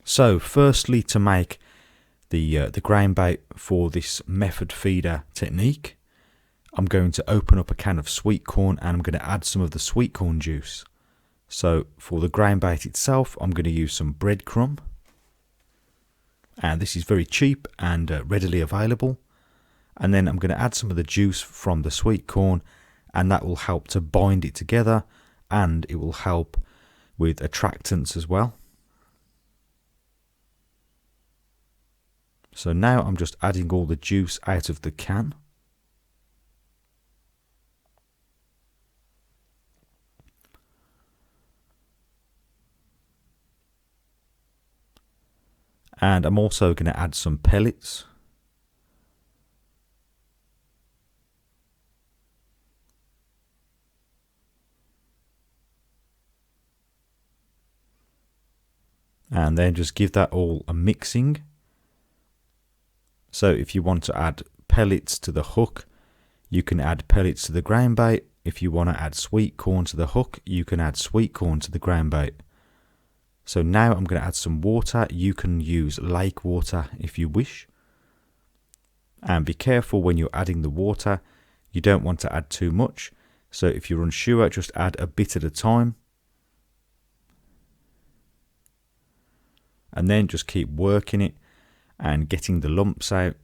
So firstly, to make the ground bait for this method feeder technique, I'm going to open up a can of sweet corn and I'm going to add some of the sweet corn juice. So for the ground bait itself, I'm going to use some breadcrumb, and this is very cheap and readily available. And then I'm going to add some of the juice from the sweet corn, and that will help to bind it together, and it will help with attractants as well. So now I'm just adding all the juice out of the can. And I'm also going to add some pellets. And then just give that all a mixing. So if you want to add pellets to the hook, you can add pellets to the ground bait. If you want to add sweet corn to the hook, you can add sweet corn to the ground bait. So now I'm going to add some water. You can use lake water if you wish. And be careful when you're adding the water. You don't want to add too much. So if you're unsure, just add a bit at a time. And then just keep working it and getting the lumps out.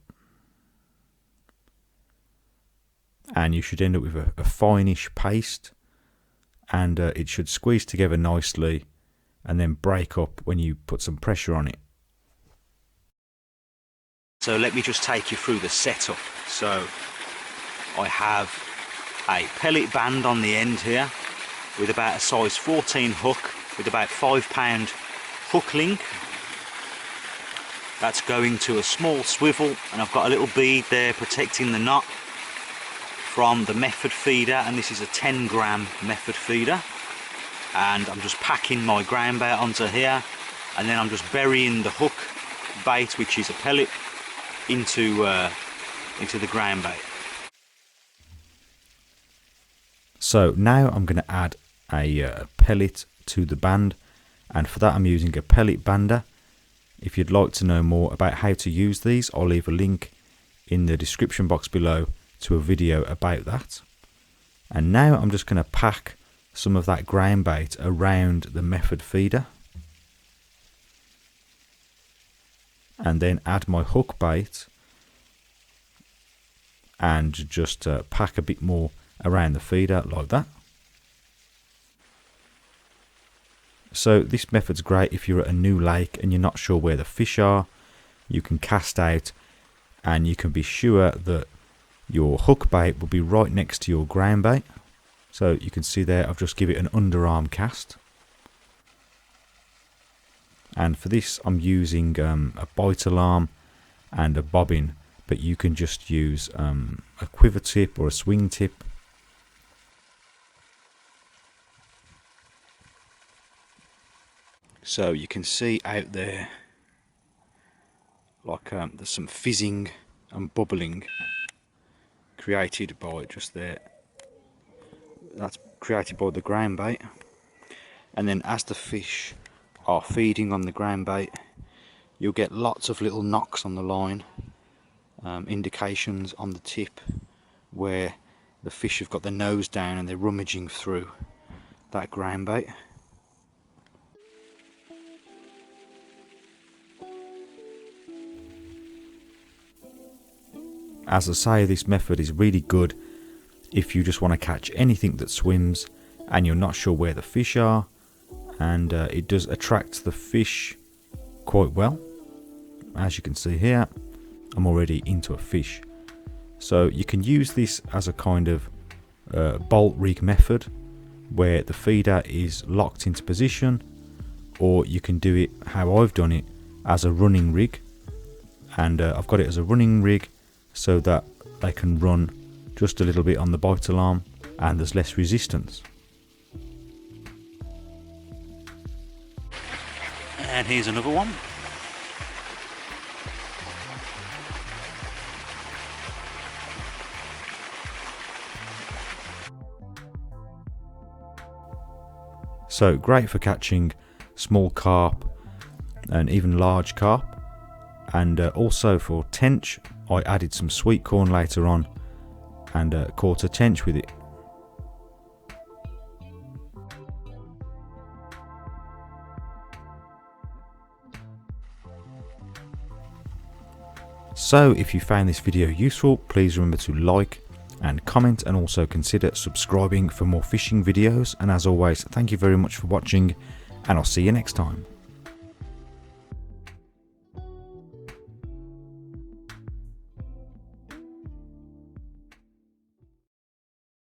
And you should end up with a fineish paste. And it should squeeze together nicely and then break up when you put some pressure on it. So let me just take you through the setup. So I have a pellet band on the end here with about a size 14 hook with about 5 pound hook link. That's going to a small swivel, and I've got a little bead there protecting the knot from the method feeder, and this is a 10-gram method feeder. And I'm just packing my ground bait onto here, and then I'm just burying the hook bait, which is a pellet, into the ground bait. So now I'm going to add a pellet to the band, and for that I'm using a pellet bander. If you'd like to know more about how to use these, I'll leave a link in the description box below to a video about that. And now I'm just going to pack some of that ground bait around the method feeder. And then add my hook bait and just pack a bit more around the feeder like that. So this method's great if you're at a new lake and you're not sure where the fish are. You can cast out and you can be sure that your hook bait will be right next to your ground bait. So you can see there I've just given it an underarm cast. And for this I'm using a bite alarm and a bobbin, but you can just use a quiver tip or a swing tip. So you can see out there like there's some fizzing and bubbling created by just there. That's created by the ground bait, and then as the fish are feeding on the ground bait, you'll get lots of little knocks on the line, indications on the tip where the fish have got their nose down and they're rummaging through that ground bait. As I say, this method is really good if you just want to catch anything that swims and you're not sure where the fish are, and it does attract the fish quite well. As you can see here, I'm already into a fish. So you can use this as a kind of bolt rig method where the feeder is locked into position, or you can do it how I've done it as a running rig, and I've got it as a running rig so that they can run just a little bit on the bite alarm and there's less resistance. And here's another one. So great for catching small carp and even large carp. And also for tench, I added some sweet corn later on and caught a tench with it. So if you found this video useful, please remember to like and comment, and also consider subscribing for more fishing videos. And as always, thank you very much for watching, and I'll see you next time.